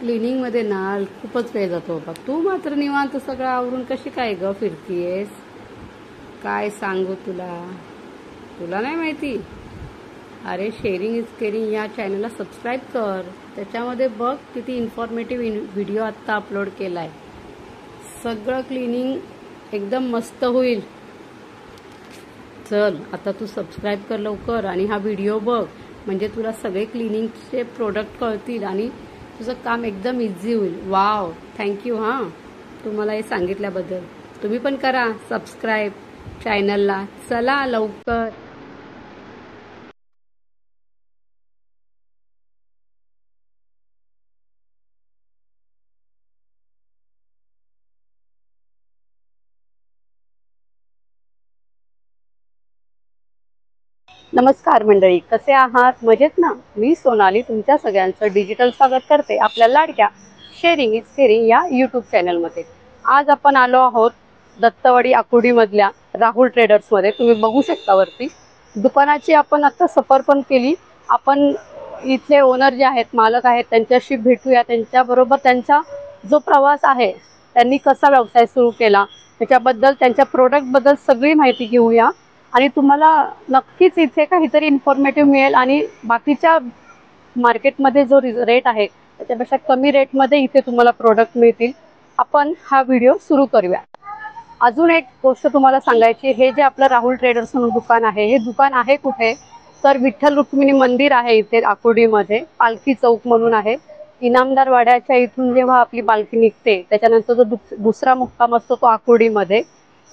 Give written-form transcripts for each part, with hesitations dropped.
क्लिनिंगमध्ये ना खूपच वेळ जातो बाबा. तू मात्र निवांत सगळं आवरून कशी काय ग फिरतीयेस? काय सांगू तुला, तुला नाही माहिती? अरे शेअरिंग इज केअरिंग या चॅनलला सबस्क्राईब कर. त्याच्यामध्ये बघ किती इन्फॉर्मेटिव्ह व्हिडिओ आत्ता अपलोड केलाय. सगळं क्लिनिंग एकदम मस्त होईल. चल आता तू सबस्क्राईब कर लवकर आणि हा व्हिडिओ बघ, म्हणजे तुला सगळे क्लिनिंगचे प्रोडक्ट कळतील आणि तुझं काम एकदम इझी होईल. वाव, थँक्यू हां तुम्हाला हे सांगितल्याबद्दल. तुम्ही पण करा सबस्क्राईब चॅनलला. चला लवकर. नमस्कार मंडळी, कसे आहात? मजेत ना? मी सोनाली तुमच्या सगळ्यांचं डिजिटल स्वागत करते आपल्या लाडक्या शेअरिंग इज केअरिंग या यूट्यूब चॅनलमध्ये. आज आपण आलो आहोत दत्तवाडी आकुर्डीमधल्या राहुल ट्रेडर्समध्ये. तुम्ही बघू शकता वरती दुकानाची आपण आता सफर पण केली. आपण इथले ओनर जे आहेत, मालक आहेत, त्यांच्याशी भेटूया. त्यांच्याबरोबर त्यांचा जो प्रवास आहे, त्यांनी कसा व्यवसाय सुरू केला त्याच्याबद्दल, त्यांच्या प्रोडक्टबद्दल सगळी माहिती घेऊया. आणि तुम्हाला नक्कीच इथे काहीतरी इन्फॉर्मेटिव्ह मिळेल आणि बाकीच्या मार्केटमध्ये जो रेट आहे त्याच्यापेक्षा कमी रेटमध्ये इथे तुम्हाला प्रोडक्ट मिळतील. आपण हा व्हिडिओ सुरू करूया. अजून एक गोष्ट तुम्हाला सांगायची, हे जे आपलं राहुल ट्रेडर्स म्हणून दुकान आहे, हे दुकान आहे कुठे तर विठ्ठल रुक्मिणी मंदिर आहे इथे आकुर्डीमध्ये. पालखी चौक म्हणून आहे. इनामदार वाड्याच्या इथून जेव्हा आपली पालखी निघते त्याच्यानंतर जो दुसरा मुक्काम असतो तो आकुर्डीमध्ये.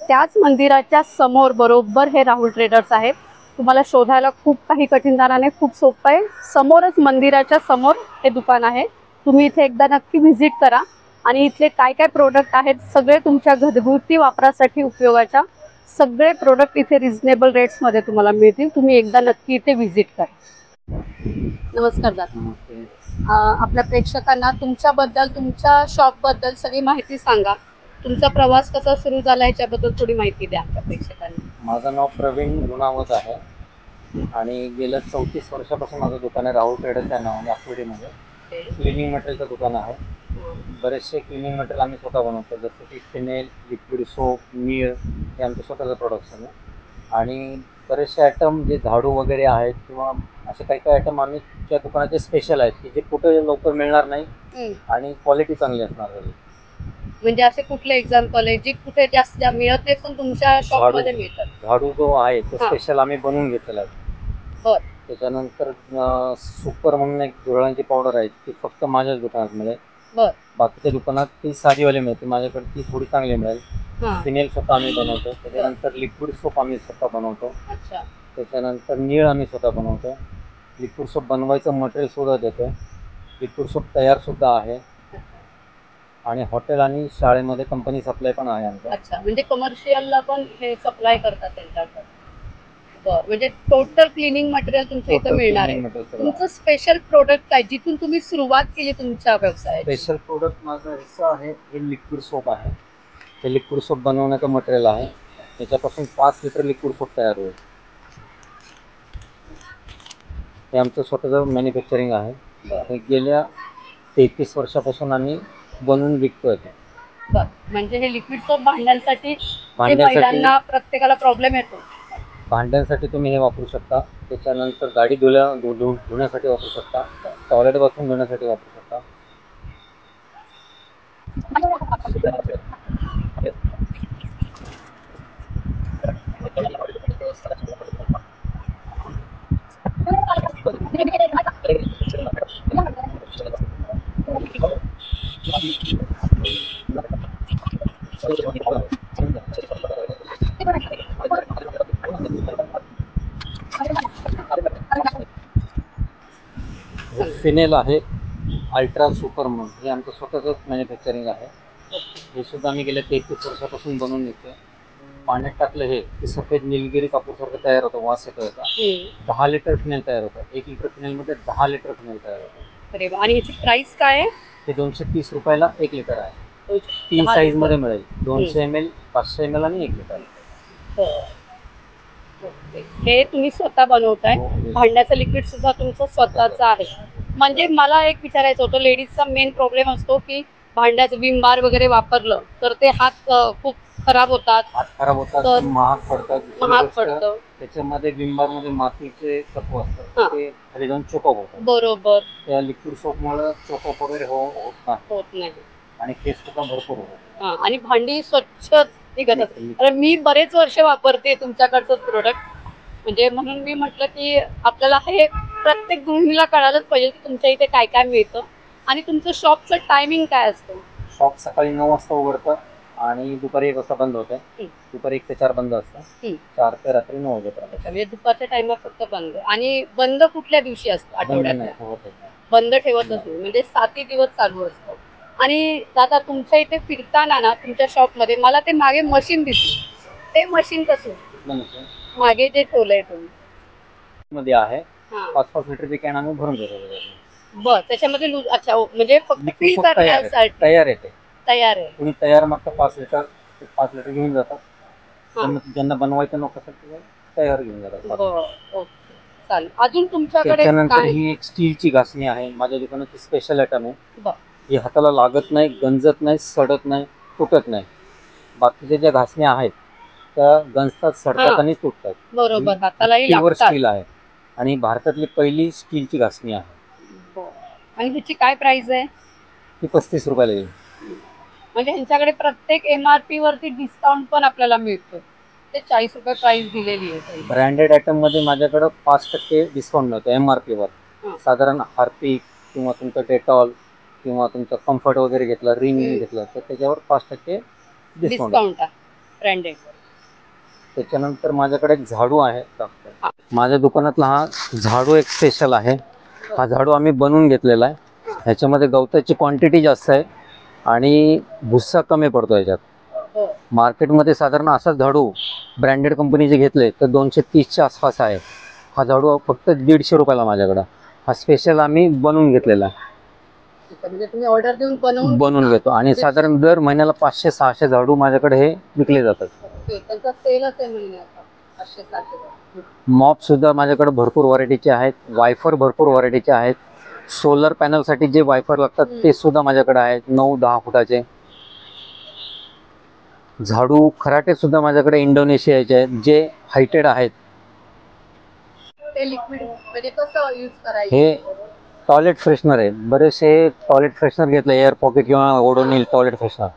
त्याच मंदिराच्या समोर बरोबर हे राहुल ट्रेडर्स आहे. तुम्हाला शोधायला खूप काही कठीण जाणार नाही, खूप सोपं आहे. समोरच मंदिराच्या समोर हे दुकान आहे. तुम्ही इथे एकदा नक्की व्हिजिट करा आणि इथले काय काय प्रोडक्ट आहेत सगळे तुमच्या घरगुती वापरासाठी उपयोगाच्या सगळे प्रोडक्ट इथे रिझनेबल रेट्समध्ये तुम्हाला मिळतील. तुम्ही एकदा नक्की इथे व्हिजिट करा. नमस्कार दादा. आपल्या प्रेक्षकांना तुमच्याबद्दल, तुमच्या शॉपबद्दल सगळी माहिती सांगा. तुमचा प्रवास कसा सुरू झाला याच्याबद्दल थोडी माहिती द्या आपल्या प्रेक्षकांना. माझं नाव प्रवीण गुणावत आहे आणि गेल्या 34 वर्षापासून माझं दुकान आहे राहुल ट्रेडर्स या नावाने आकुर्डीमध्ये. क्लिनिंग मटेरियलचं दुकान आहे. बरेचसे क्लिनिंग मटेरियल आम्ही स्वतः बनवतो, जसं की फिनेल, लिक्विड सोप, नीळ हे आमचं स्वतःचं प्रोडक्शन आहे. आणि बरेचसे आयटम जे झाडू वगैरे आहेत किंवा असे काही काही आयटम आम्ही त्या दुकानाचे स्पेशल आहेत की जे कुठे लवकर मिळणार नाही आणि क्वालिटी चांगली असणार. म्हणजे असे कुठले एक्झाम्पल आहे जे कुठे जास्त मिळत नाही पण तुमच्या शॉपमध्ये मिळतात? झाडू जो आहे तो स्पेशल आम्ही बनवून घेतलेला आहे. बरं. त्याच्यानंतर सुपर म्हणून एक झुरळांची पावडर आहे ती फक्त माझ्याच दुकानात मिळेल. बरं. बाकीच्या दुकानात ती साधीवाली मिळते, माझ्याकडे ती थोडी चांगली मिळेल. फिनेल स्वतः आम्ही बनवतो. त्याच्यानंतर लिक्विड सोप आम्ही स्वतः बनवतो. त्याच्यानंतर नीळ आम्ही स्वतः बनवतो. लिक्विड सोप बनवायचं मटेरियल सुद्धा देतो. लिक्विड सोप तयार सुद्धा आहे. आणि हॉटेल आणि शाळेमध्ये कंपनी सप्लाय पण आहे आमचा. अच्छा, म्हणजे कमर्शियलला पण हे सप्लाय करतात त्यांच्याकडे. बरं, म्हणजे टोटल क्लिनिंग मटेरियल तुमच्या इथे मिळणार आहे. तुमचं स्पेशल प्रोडक्ट काय जिथून तुम्ही सुरुवात केली तुमच्या व्यवसायाची? स्पेशल प्रोडक्ट माझं असं आहे, हे लिक्विड सोप आहे. हे लिक्विड सोप बनवण्याचं मटेरियल आहे. त्याच्यापासून 5 लिटर लिक्विड सोप तयार होईल. हे आमचं स्वतःचं मॅन्युफॅक्चरिंग आहे. हे गेल्या 33 वर्षापासून आम्ही बनवून विकतोय. म्हणजे हे लिक्विड सोप भांड्यांसाठी महिलांना प्रत्येकाला प्रॉब्लेम येतो. भांड्यांसाठी तुम्ही हे वापरू शकता. त्याच्यानंतर गाडी धुण्यासाठी वापरू शकता. टॉयलेट बाथरूम धुण्यासाठी वापरू शकता. फिनेल आहे अल्ट्रा सुपर म्हणून, हे आमचं स्वतःचं मॅन्युफॅक्चरिंग आहे. हे सुद्धा आम्ही गेल्या 33 वर्षापासून बनवून घेतो. पाण्यात टाकलं हे की सफेद निलगिरी कापूरसारखं तयार होतं, वास येतो याचा. 10 लिटर फिनेल तयार होतं. 1 लिटर फिनेलमध्ये 10 लिटर फिनेल तयार होतं. अरे वा. आणि याची प्राइस काय आहे? ते 230 रुपयाला 1 लिटर आहे. 3 साईजमध्ये मिळेल, 200 ml, 500 ml आणि 1 लिटर. हे तुम्ही स्वतः बनवताय. भांड्याचं लिक्विड सुद्धा तुमचं स्वतःचं आहे. म्हणजे मला एक विचारायचं होतं, लेडीजचा मेन प्रॉब्लेम असतो की भांड्याचं विम बार वगैरे वापरलं तर ते हात खूप खराब होतात, हात खराब होतात, तर महाग पडतात. दुसरी महाग गोष्ट, पडतं. त्याच्यामध्ये विंबार मध्ये मातीचे तत्व असतात, हा. ते खाली जाऊन चोकअप होतात. बरोबर. त्या लिक्विड सोपमुळे चोकअप वगैरे होत नाही आणि केस सुद्धा भरपूर होतात. हा, आणि भांडी स्वच्छ निघत असते. अरे मी बरेच वर्ष वापरते तुमच्याकडचं प्रोडक्ट, म्हणजे म्हणून मी म्हटलं की आपल्याला हे प्रत्येक गृहिणीला कळायलाच पाहिजे की तुमच्या इथे काय काय मिळतं आणि तुमचं शॉपचं टायमिंग काय असतं. शॉप सकाळी 9 वाजता उघडतं आणि दुपारी 1 वाजता बंद होतं. दुपारी 1 ते 4 बंद असतं, 4 ते रात्री 9 वाजेपर्यंत. म्हणजे दुपारच्या टाइमला फक्त बंद. आणि बंद कुठल्या दिवशी असतं बंद आठवड्यात? नाही होत आहे. बंद ठेवतच नाही, म्हणजे 7 दिवस चालू असतं. आणि दादा तुमच्या इथे फिरताना ना तुमच्या शॉपमध्ये मला ते मागे मशीन दिसलं, ते मशीन कसं म्हणजे मागे जे ठेवलंय तुम्ही? मध्ये आहे, हा 5-5 लिटरची कॅन आम्ही भरून देतो. बरं, त्याच्यामध्ये लूज. अच्छा, म्हणजे फक्त लिक्विड fill तयार आहे, करण्यासाठी तयार येते. तयार आहे. तुम्ही तयार मागता 5 लिटर, 5 लिटर घेऊन जातात. हा. ज्यांना बनवायचं नको असेल ते तयार घेऊन जातात. बरं, ओके, चालेल. अजून तुमच्याकडे त्याच्यानंतर काय? ही एक स्टीलची घासणी आहे, माझ्या दुकानाची स्पेशल आयटम आहे. बरं. ही हाताला लागत नाही, गंजत नाही, सडत नाही, तुटत नाही. बाकीच्या ज्या घासण्या आहेत त्या गंजतात, सडतात आणि तुटतात. बरोबर, हातालाही प्युअर लागतात. स्टील आहे आणि भारतातली पहिली स्टीलची घासणी आहे. आणि त्याची काय प्राइस आहे? ती 35 रुपयाला येईल. म्हणजे ह्यांच्याकडे प्रत्येक MRP वरती डिस्काउंट पण आपल्याला मिळतो. ते 40 रुपये प्राइस दिलेली आहे. ब्रँडेड आयटम मध्ये माझ्याकडे 5% डिस्काउंट मिळतो MRP वर. साधारण हार्पिक किंवा तुमचं डेटॉल किंवा तुमचं कम्फर्ट वगैरे घेतलं, रिंग घेतलं तर त्याच्यावर 5% डिस्काउंट आहे ब्रँडेड. त्याच्यानंतर माझ्याकडे एक झाडू आहे. माझ्या दुकानातला हा झाडू एक स्पेशल आहे. हा झाडू आम्ही बनवून घेतलेला आहे. ह्याच्यामध्ये गवताची क्वांटिटी जास्त आहे आणि भुस्सा कमी पडतो याच्यात. मार्केटमध्ये साधारण असाच झाडू ब्रँडेड कंपनीचे घेतले तर 230च्या आसपास आहे. हा झाडू फक्त 150 रुपयाला माझ्याकडं. हा स्पेशल आम्ही बनवून घेतलेला आहे. म्हणजे तुम्ही ऑर्डर देऊन बनवून घेतो आणि साधारण दर महिन्याला 500-600 झाडू माझ्याकडे हे विकले जातात. त्यांचा सेलच आहे महिन्याचा 500-700. मॉप सुद्धा माझ्याकडे भरपूर व्हरायटीचे आहेत. वायफर भरपूर व्हरायटीचे आहेत. सोलर पॅनलसाठी जे वायफर लागतात ते सुद्धा माझ्याकडे आहेत, 9-10 फुटाचे. झाडू खराटे सुद्धा माझ्याकडे इंडोनेशियाचे आहेत जे हायटेड आहेत. ते लिक्विड म्हणजे कसं यूज करायचं? हे टॉयलेट फ्रेशनर आहे. बरेचसे टॉयलेट फ्रेशनर घेतलं, एअर पॉकेट किंवा ओडोनिल टॉयलेट फ्रेशनर,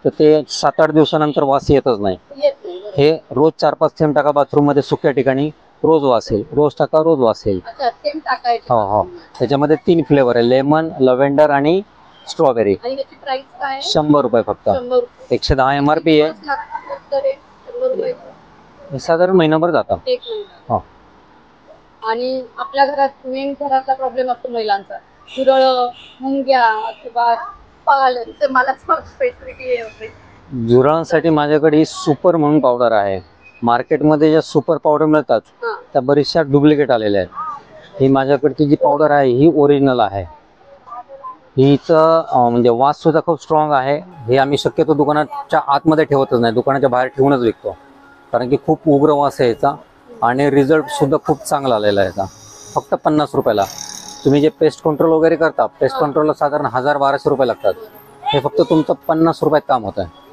तर ते 7-8 दिवसानंतर वास येतच नाही. हे रोज 4-5 थेंब टाका बाथरूममध्ये सुक्या ठिकाणी, रोज वास येईल. रोज टाका, रोज वास येईल. हो हो. त्याच्यामध्ये 3 फ्लेवर आहे, लेमन, लव्हेंडर आणि स्ट्रॉबेरी. 100 रुपये फक्त. 110 MRP आहे. साधारण महिनाभर जातं. हो. आणि आपल्या घरात मेन घरातला प्रॉब्लेम असतो महिलांचा, झुरळ, मुंग्या किंवा पाल. तर मला स्पेसिफिकली झुरळांसाठी माझ्याकडे ही सुपर म्हणून पावडर आहे. मार्केटमध्ये ज्या सुपर पावडर मिळतात त्या बऱ्याचशा डुप्लिकेट आलेल्या आहेत. ही माझ्याकडची जी पावडर आहे ही ओरिजिनल आहे. हिचं म्हणजे वास सुद्धा खूप स्ट्रॉंग आहे. हे आम्ही शक्यतो दुकानाच्या आतमध्ये ठेवतच नाही, दुकानाच्या बाहेर ठेवूनच विकतो, कारण की खूप उग्र वास आहे याचा आणि रिझल्ट सुद्धा खूप चांगला आलेला आहे याचा. फक्त 50 रुपयाला. तुम्ही जे पेस्ट कंट्रोल वगैरे करता, पेस्ट कंट्रोलला साधारण 1000-1200 रुपये लागतात. हे फक्त तुमचं 50 रुपयात काम होतं आहे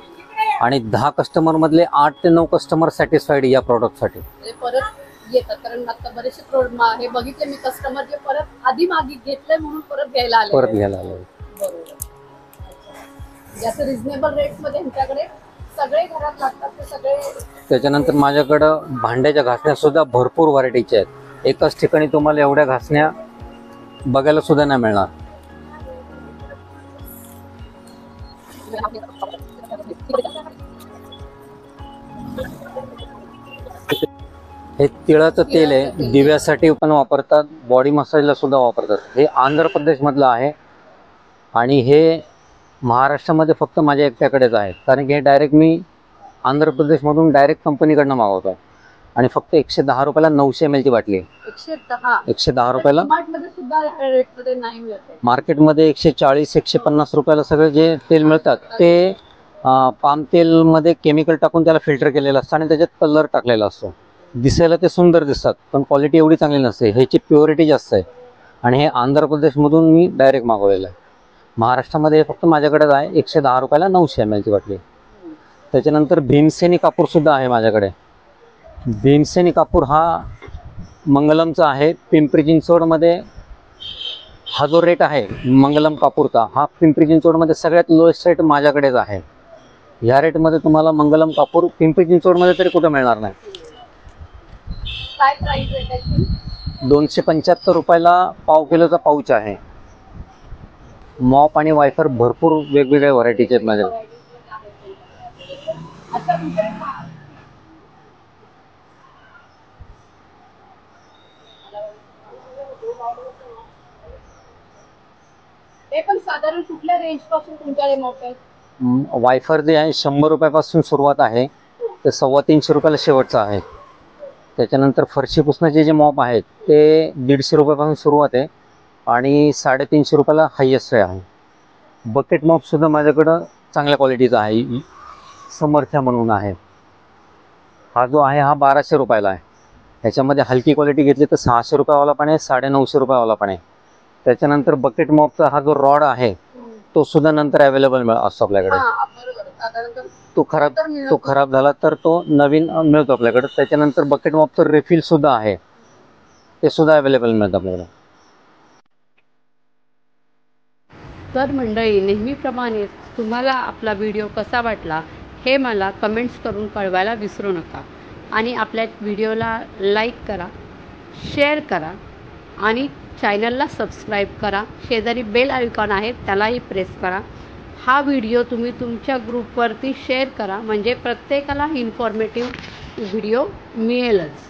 आणि 10 कस्टमर मधले 8 ते 9 कस्टमर सॅटिस्फाईड या प्रोडक्टसाठी. परत येतात, कारण आता बरेचसे प्रोडक्ट हे बघितले मी, कस्टमर जे परत आधी मागे घेतले म्हणून परत घ्यायला आले. बरोबर. ज्याचं रिझनेबल रेट मध्ये ह्यांच्याकडे सगळे घरात लागतात ते सगळे. त्याच्यानंतर माझ्याकडं भांड्याच्या घासण्या सुद्धा भरपूर व्हरायटीच्या आहेत. एकाच ठिकाणी तुम्हाला एवढ्या घासण्या बघायला सुद्धा नाही मिळणार. हे तिळाचं तेल आहे, दिव्यासाठी पण वापरतात, बॉडी मसाजला सुद्धा वापरतात. हे आंध्र प्रदेश मधलं आहे आणि हे महाराष्ट्रामध्ये फक्त माझ्या एकट्याकडेच आहे, कारण की हे डायरेक्ट मी आंध्र प्रदेशमधून डायरेक्ट कंपनीकडनं मागवतो आणि फक्त 110 रुपयाला 900 ml ची बाटली आहे. 110 रुपयाला. मार्केटमध्ये 140-150 रुपयाला सगळे जे तेल मिळतात ते पाम तेलमध्ये केमिकल टाकून त्याला फिल्टर केलेलं असतं आणि त्याच्यात कलर टाकलेला असतो. दिसायला ते सुंदर दिसतात पण क्वालिटी एवढी चांगली नसते. ह्याची प्युरिटी जास्त आहे. आणि हे आंध्र प्रदेशमधून मी डायरेक्ट मागवलेलं आहे. महाराष्ट्रामध्ये फक्त माझ्याकडेच आहे 110 रुपयाला 900 ml ची बाटली. त्याच्यानंतर भीमसेनी कापूरसुद्धा आहे माझ्याकडे. भीमसेनी कापूर हा मंगलमचा आहे. पिंपरी चिंचवडमध्ये हा जो रेट आहे मंगलम कापूरचा, हा पिंपरी चिंचवडमध्ये सगळ्यात लोएस्ट रेट माझ्याकडेच आहे. या रेटमध्ये तुम्हाला मंगलम कापूर पिंपरी चिंचवडमध्ये तरी कुठं मिळणार नाही. काय प्राइस आहे त्याची? 275 रुपयाला पाव किलोचा पाऊच आहे. मॉप आणि वायफर भरपूर वेगवेगळ्या व्हरायटीचे आहेत माझ्याकडे. आता ते पण साधारण कुठल्या रेंज पासून तुमच्याकडे मॉप आहे? वायफर जे आहे 100 रुपयापासून सुरुवात आहे ते 350 रुपयाला शेवटचं आहे. त्याच्यानंतर फरशी पुसण्याचे जे मॉप आहेत ते 150 रुपयापासून सुरुवात आहे आणि 350 रुपयाला हायेस्ट आहे. बकेट मॉपसुद्धा माझ्याकडं चांगल्या क्वालिटीचा आहे. समर्थ्या म्हणून आहे. हा जो आहे हा 1200 रुपयाला आहे. ह्याच्यामध्ये हलकी क्वालिटी घेतली तर 600 रुपयावाला पण आहे, 950 रुपयावाला पण आहे. त्याच्यानंतर बकेट मॉपचा हा जो रॉड आहे तो सुद्धा नंतर अवेलेबल असतो आपल्याकडे. तो खराब झाला तर तो नवीन मिळतो आपल्याकडे. त्याच्यानंतर बकेट मॉपचं रिफिल सुद्धा आहे, ते सुद्धा अवेलेबल मिळतं आपल्याकडे. तर मंडळी, नेहमीप्रमाणे तुम्हाला आपला व्हिडिओ कसा वाटला हे मला कमेंट्स करून कळवायला विसरू नका. आणि आपल्या व्हिडिओला लाईक करा, शेअर करा आणि चॅनलला सबस्क्राईब करा. शेजारी बेल आयकॉन आहे त्यालाही प्रेस करा. हा व्हिडिओ तुम्ही तुमच्या ग्रुपवरती शेअर करा, म्हणजे प्रत्येकाला इन्फॉर्मेटिव्ह व्हिडिओ मिळेलच.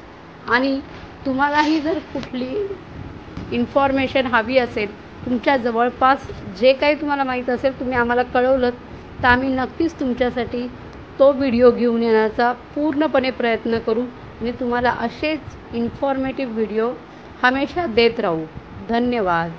आणि तुम्हालाही जर कुठली इन्फॉर्मेशन हवी असेल, तुमच्या जवळपास जे काही तुम्हाला माहीत असेल तुम्ही आम्हाला कळवलं तर आम्ही नक्कीच तुमच्यासाठी तो व्हिडिओ घेऊन येण्याचा पूर्णपणे प्रयत्न करू आणि तुम्हाला असेच इन्फॉर्मेटिव्ह व्हिडिओ हमेशा देत राहू. धन्यवाद.